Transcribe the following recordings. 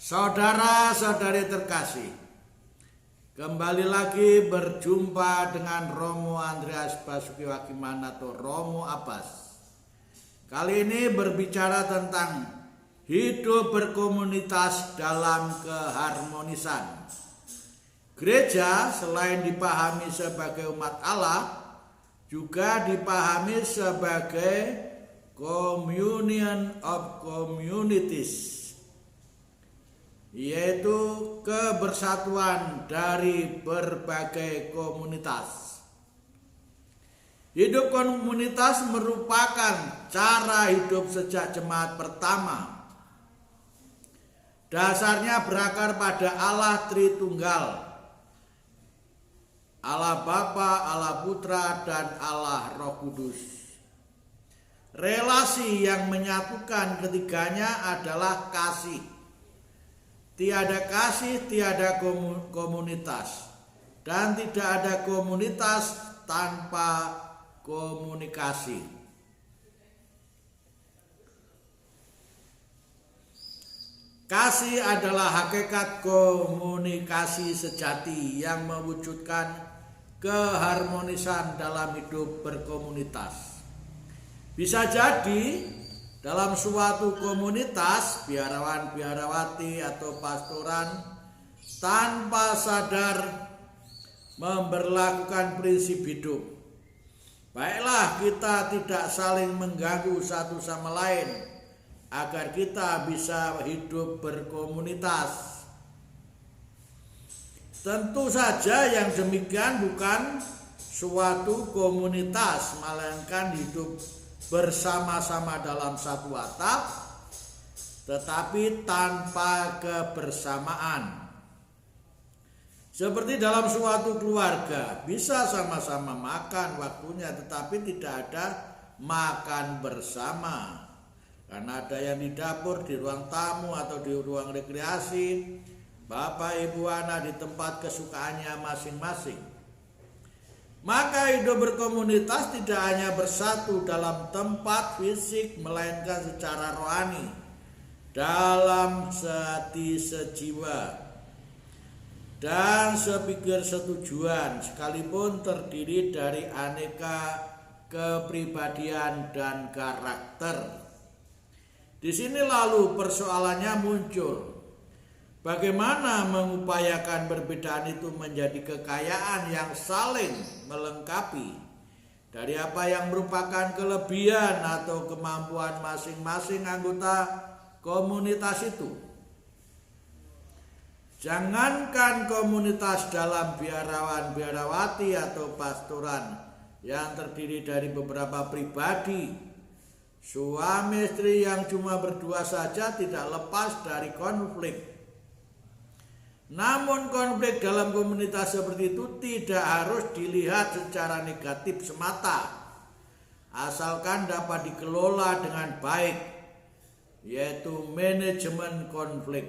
Saudara-saudari terkasih, kembali lagi berjumpa dengan Romo Andreas Basuki Wakiman atau Romo Abbas. Kali ini berbicara tentang hidup berkomunitas dalam keharmonisan. Gereja selain dipahami sebagai umat Allah, juga dipahami sebagai communion of communities, yaitu kebersatuan dari berbagai komunitas. Hidup komunitas merupakan cara hidup sejak jemaat pertama. Dasarnya berakar pada Allah Tritunggal, Allah Bapa, Allah Putra, dan Allah Roh Kudus. Relasi yang menyatukan ketiganya adalah kasih. Tiada kasih, tiada komunitas. Dan tidak ada komunitas tanpa komunikasi. Kasih adalah hakikat komunikasi sejati yang mewujudkan keharmonisan dalam hidup berkomunitas. Bisa jadi dalam suatu komunitas, biarawan, biarawati atau pastoran tanpa sadar memberlakukan prinsip hidup. Baiklah kita tidak saling mengganggu satu sama lain agar kita bisa hidup berkomunitas. Tentu saja yang demikian bukan suatu komunitas, melainkan hidup bersama-sama dalam satu atap, tetapi tanpa kebersamaan. Seperti dalam suatu keluarga, bisa sama-sama makan waktunya, tetapi tidak ada makan bersama. Karena ada yang di dapur, di ruang tamu, atau di ruang rekreasi, bapak, ibu, anak di tempat kesukaannya masing-masing. Maka hidup berkomunitas tidak hanya bersatu dalam tempat fisik, melainkan secara rohani, dalam sehati, sejiwa, dan sepikir setujuan, sekalipun terdiri dari aneka kepribadian dan karakter. Di sini lalu persoalannya muncul. Bagaimana mengupayakan perbedaan itu menjadi kekayaan yang saling melengkapi dari apa yang merupakan kelebihan atau kemampuan masing-masing anggota komunitas itu. Jangankan komunitas dalam biarawan, biarawati atau pastoran yang terdiri dari beberapa pribadi, suami istri yang cuma berdua saja tidak lepas dari konflik. Namun konflik dalam komunitas seperti itu tidak harus dilihat secara negatif semata, asalkan dapat dikelola dengan baik, yaitu manajemen konflik.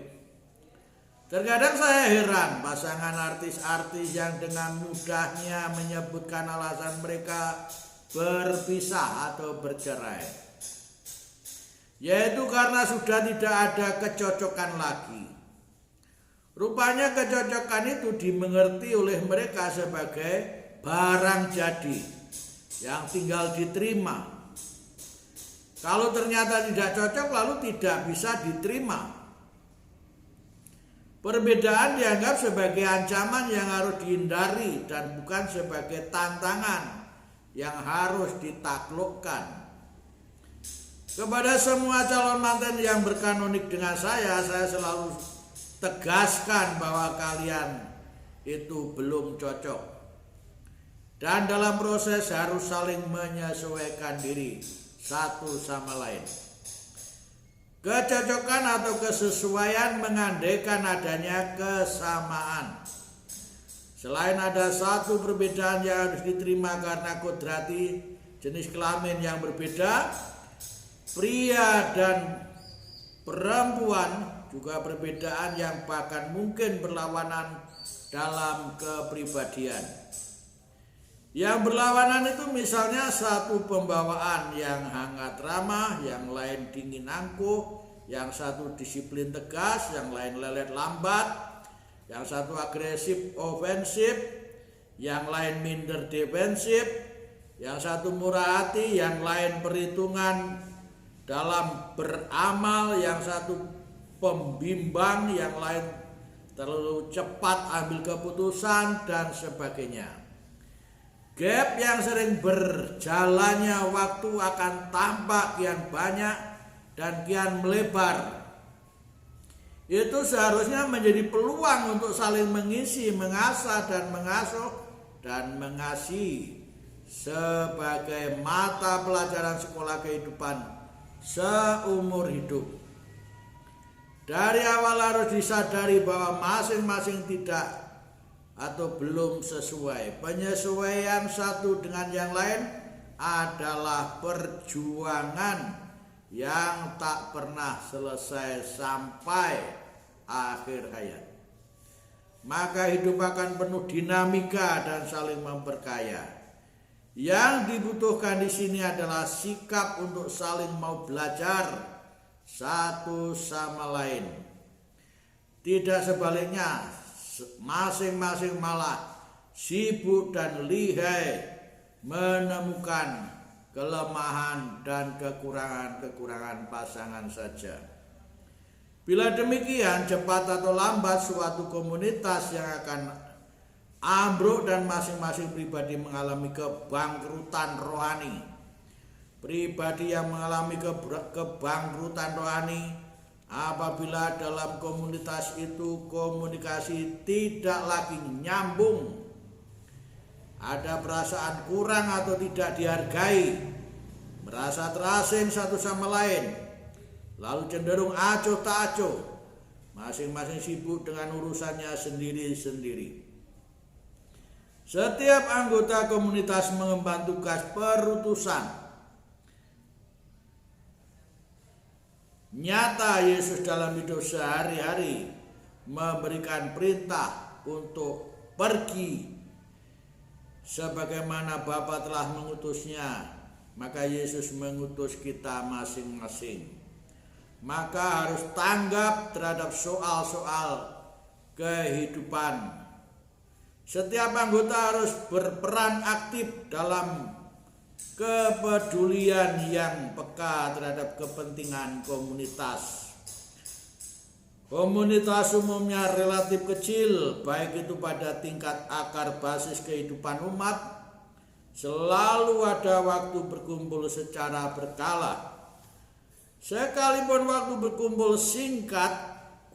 Terkadang saya heran pasangan artis-artis yang dengan mudahnya menyebutkan alasan mereka berpisah atau bercerai, yaitu karena sudah tidak ada kecocokan lagi. Rupanya kecocokan itu dimengerti oleh mereka sebagai barang jadi yang tinggal diterima. Kalau ternyata tidak cocok lalu tidak bisa diterima. Perbedaan dianggap sebagai ancaman yang harus dihindari dan bukan sebagai tantangan yang harus ditaklukkan. Kepada semua calon manten yang berkanonik dengan saya selalu tegaskan bahwa kalian itu belum cocok, dan dalam proses harus saling menyesuaikan diri satu sama lain. Kecocokan atau kesesuaian mengandaikan adanya kesamaan. Selain ada satu perbedaan yang harus diterima karena kodrati jenis kelamin yang berbeda, pria dan perempuan juga perbedaan yang bahkan mungkin berlawanan dalam kepribadian. Yang berlawanan itu misalnya satu pembawaan yang hangat ramah, yang lain dingin angkuh, yang satu disiplin tegas, yang lain lelet lambat, yang satu agresif ofensif, yang lain minder defensif, yang satu murah hati, yang lain perhitungan dalam beramal, yang satu pembimbang, yang lain terlalu cepat ambil keputusan dan sebagainya. Gap yang sering berjalannya waktu akan tampak kian banyak dan kian melebar. Itu seharusnya menjadi peluang untuk saling mengisi, mengasah dan mengasuh dan mengasihi sebagai mata pelajaran sekolah kehidupan seumur hidup. Dari awal harus disadari bahwa masing-masing tidak atau belum sesuai. Penyesuaian satu dengan yang lain adalah perjuangan yang tak pernah selesai sampai akhir hayat. Maka hidup akan penuh dinamika dan saling memperkaya. Yang dibutuhkan di sini adalah sikap untuk saling mau belajar satu sama lain. Tidak sebaliknya, masing-masing malah sibuk dan lihai menemukan kelemahan dan kekurangan pasangan saja. Bila demikian, cepat atau lambat suatu komunitas yang akan ambruk dan masing-masing pribadi mengalami kebangkrutan rohani. Pribadi yang mengalami kebangkrutan rohani apabila dalam komunitas itu komunikasi tidak lagi nyambung, ada perasaan kurang atau tidak dihargai, merasa terasing satu sama lain, lalu cenderung acuh tak acuh, masing-masing sibuk dengan urusannya sendiri-sendiri. Setiap anggota komunitas mengemban tugas perutusan. Nyata Yesus dalam hidup sehari-hari memberikan perintah untuk pergi sebagaimana Bapa telah mengutusnya, maka Yesus mengutus kita masing-masing. Maka harus tanggap terhadap soal-soal kehidupan. Setiap anggota harus berperan aktif dalam kepedulian yang peka terhadap kepentingan komunitas. Komunitas umumnya relatif kecil, baik itu pada tingkat akar basis kehidupan umat. Selalu ada waktu berkumpul secara berkala. Sekalipun waktu berkumpul singkat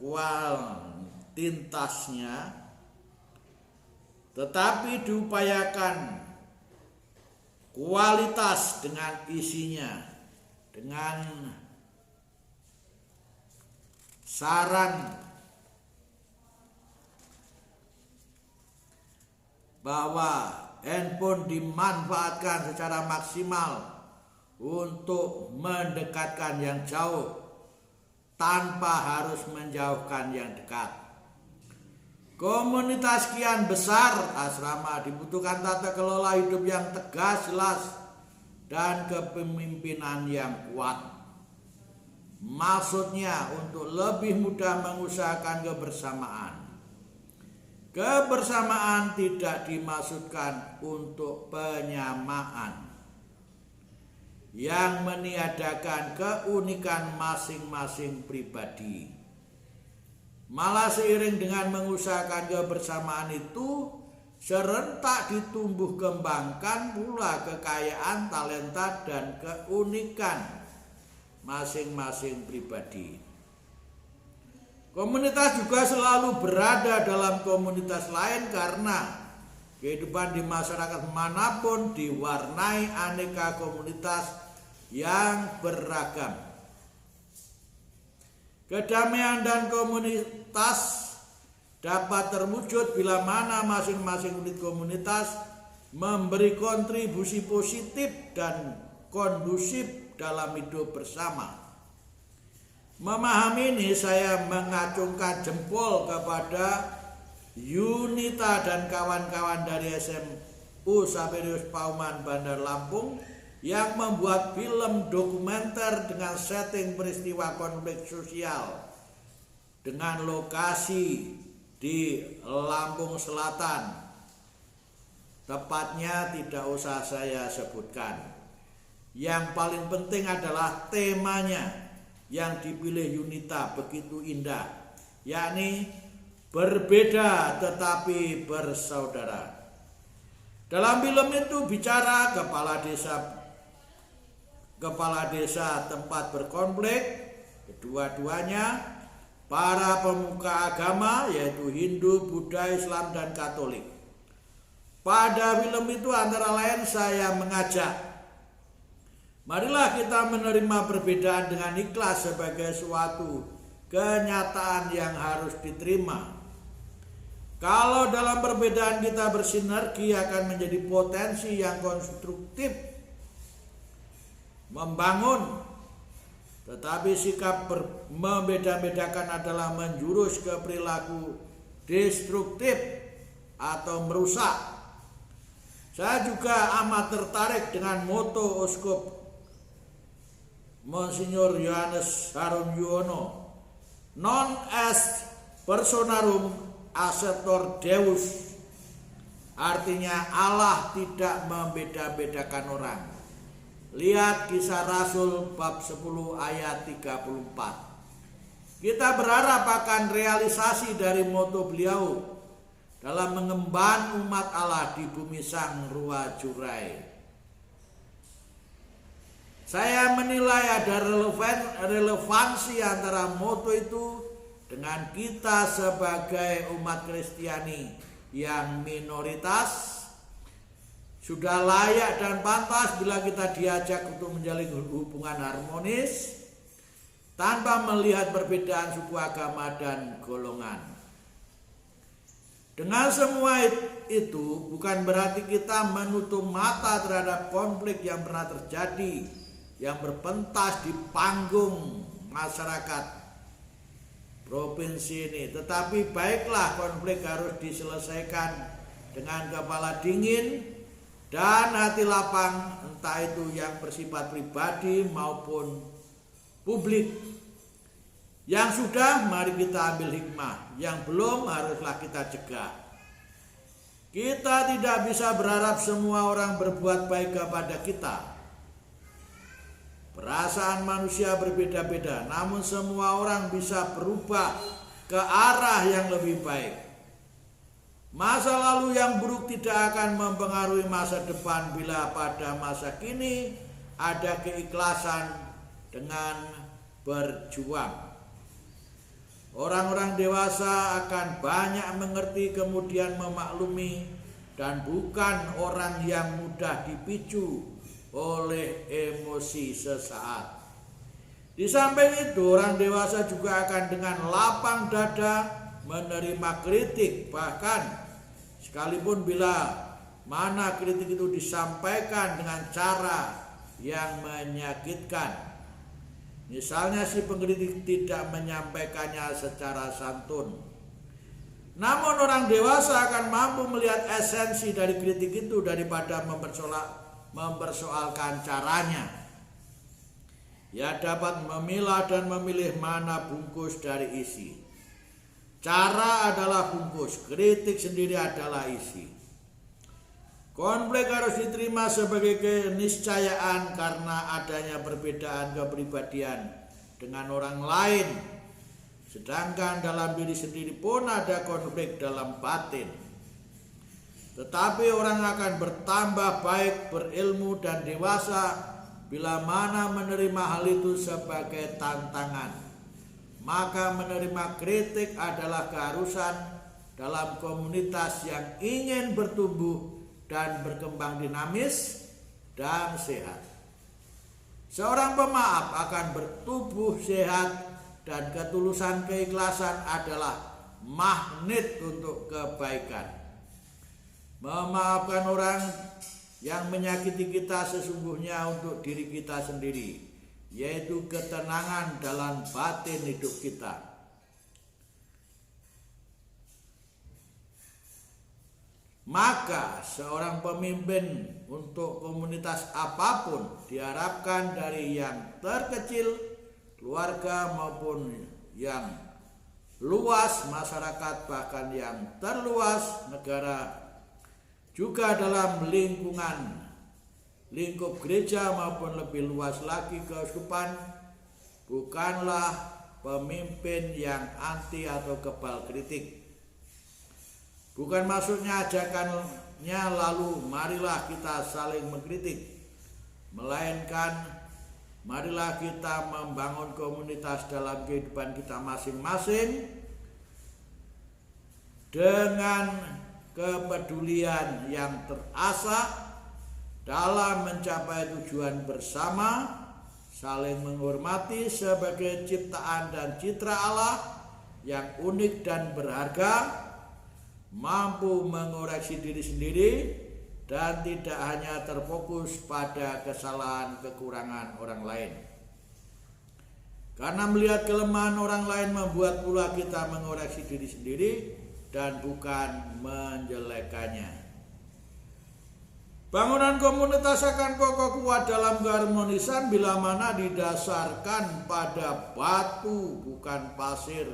kuantitasnya, tetapi diupayakan kualitas dengan isinya, dengan saran bahwa handphone dimanfaatkan secara maksimal untuk mendekatkan yang jauh tanpa harus menjauhkan yang dekat. Komunitas kian besar asrama dibutuhkan tata kelola hidup yang tegas, jelas, dan kepemimpinan yang kuat. Maksudnya untuk lebih mudah mengusahakan kebersamaan. Kebersamaan tidak dimaksudkan untuk penyamaan yang meniadakan keunikan masing-masing pribadi. Malah seiring dengan mengusahakan kebersamaan itu, serentak ditumbuh kembangkan pula kekayaan, talenta, dan keunikan masing-masing pribadi. Komunitas juga selalu berada dalam komunitas lain karena kehidupan di masyarakat manapun diwarnai aneka komunitas yang beragam. Kedamaian dan komunitas dapat terwujud bila mana masing-masing unit komunitas memberi kontribusi positif dan kondusif dalam hidup bersama. Memahami ini, saya mengacungkan jempol kepada Yunita dan kawan-kawan dari SMU Saperius Pauman Bandar Lampung yang membuat film dokumenter dengan setting peristiwa konflik sosial dengan lokasi di Lampung Selatan. Tepatnya tidak usah saya sebutkan. Yang paling penting adalah temanya yang dipilih Yunita begitu indah, yakni berbeda tetapi bersaudara. Dalam film itu bicara kepala desa tempat berkonflik, kedua-duanya para pemuka agama yaitu Hindu, Buddha, Islam, dan Katolik. Pada film itu antara lain saya mengajak, marilah kita menerima perbedaan dengan ikhlas sebagai suatu kenyataan yang harus diterima. Kalau dalam perbedaan kita bersinergi akan menjadi potensi yang konstruktif, membangun. Tetapi sikap membeda-bedakan adalah menjurus ke perilaku destruktif atau merusak. Saya juga amat tertarik dengan moto Uskup Monsignor Yohanes Harun Yuwono, non est personarum acceptor Deus, artinya Allah tidak membeda-bedakan orang. Lihat Kisah Rasul bab 10 ayat 34. Kita berharap akan realisasi dari moto beliau dalam mengemban umat Allah di bumi Sang Rua Jurai. Saya menilai ada relevansi antara moto itu dengan kita sebagai umat Kristiani yang minoritas. Sudah layak dan pantas bila kita diajak untuk menjalin hubungan harmonis tanpa melihat perbedaan suku, agama, dan golongan. Dengan semua itu bukan berarti kita menutup mata terhadap konflik yang pernah terjadi, yang berpentas di panggung masyarakat provinsi ini. Tetapi baiklah, konflik harus diselesaikan dengan kepala dingin dan hati lapang, entah itu yang bersifat pribadi maupun publik. Yang sudah, mari kita ambil hikmah. Yang belum, haruslah kita cegah. Kita tidak bisa berharap semua orang berbuat baik kepada kita. Perasaan manusia berbeda-beda, namun semua orang bisa berubah ke arah yang lebih baik. Masa lalu yang buruk tidak akan mempengaruhi masa depan bila pada masa kini ada keikhlasan dengan berjuang. Orang-orang dewasa akan banyak mengerti kemudian memaklumi dan bukan orang yang mudah dipicu oleh emosi sesaat. Di samping itu, orang dewasa juga akan dengan lapang dada menerima kritik, bahkan sekalipun bila mana kritik itu disampaikan dengan cara yang menyakitkan. Misalnya si pengkritik tidak menyampaikannya secara santun. Namun orang dewasa akan mampu melihat esensi dari kritik itu daripada mempersoalkan caranya. Ia dapat memilah dan memilih mana bungkus dari isi. Cara adalah bungkus, kritik sendiri adalah isi. Konflik harus diterima sebagai keniscayaan karena adanya perbedaan kepribadian dengan orang lain. Sedangkan dalam diri sendiri pun ada konflik dalam batin. Tetapi orang akan bertambah baik, berilmu, dan dewasa bila mana menerima hal itu sebagai tantangan. Maka menerima kritik adalah keharusan dalam komunitas yang ingin bertumbuh dan berkembang dinamis dan sehat. Seorang pemaaf akan bertubuh sehat dan ketulusan keikhlasan adalah magnet untuk kebaikan. Memaafkan orang yang menyakiti kita sesungguhnya untuk diri kita sendiri, yaitu ketenangan dalam batin hidup kita. Maka seorang pemimpin untuk komunitas apapun diharapkan dari yang terkecil, keluarga, maupun yang luas masyarakat, bahkan yang terluas negara, juga dalam lingkup gereja maupun lebih luas lagi keuskupan, bukanlah pemimpin yang anti atau kebal kritik. Bukan maksudnya ajakannya lalu marilah kita saling mengkritik, melainkan marilah kita membangun komunitas dalam kehidupan kita masing-masing dengan kepedulian yang terasa dalam mencapai tujuan bersama, saling menghormati sebagai ciptaan dan citra Allah yang unik dan berharga, mampu mengoreksi diri sendiri dan tidak hanya terfokus pada kesalahan kekurangan orang lain. Karena melihat kelemahan orang lain membuat pula kita mengoreksi diri sendiri dan bukan menjelekannya. Bangunan komunitas akan kokoh kuat dalam keharmonisan bila mana didasarkan pada batu bukan pasir,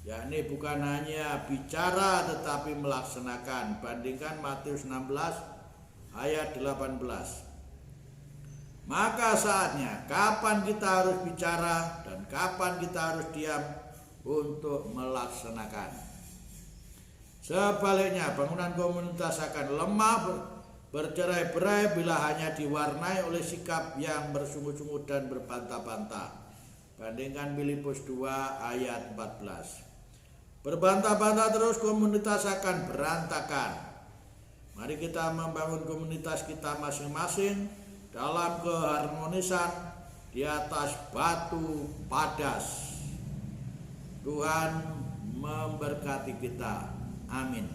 yakni bukan hanya bicara tetapi melaksanakan. Bandingkan Matius 16 ayat 18. Maka saatnya kapan kita harus bicara dan kapan kita harus diam untuk melaksanakan. Sebaliknya, bangunan komunitas akan lemah, bercerai-berai bila hanya diwarnai oleh sikap yang bersungguh-sungguh dan berbantah-bantah. Bandingkan Filipus 2 ayat 14. Berbantah-bantah terus komunitas akan berantakan. Mari kita membangun komunitas kita masing-masing dalam keharmonisan di atas batu padas. Tuhan memberkati kita. Amin.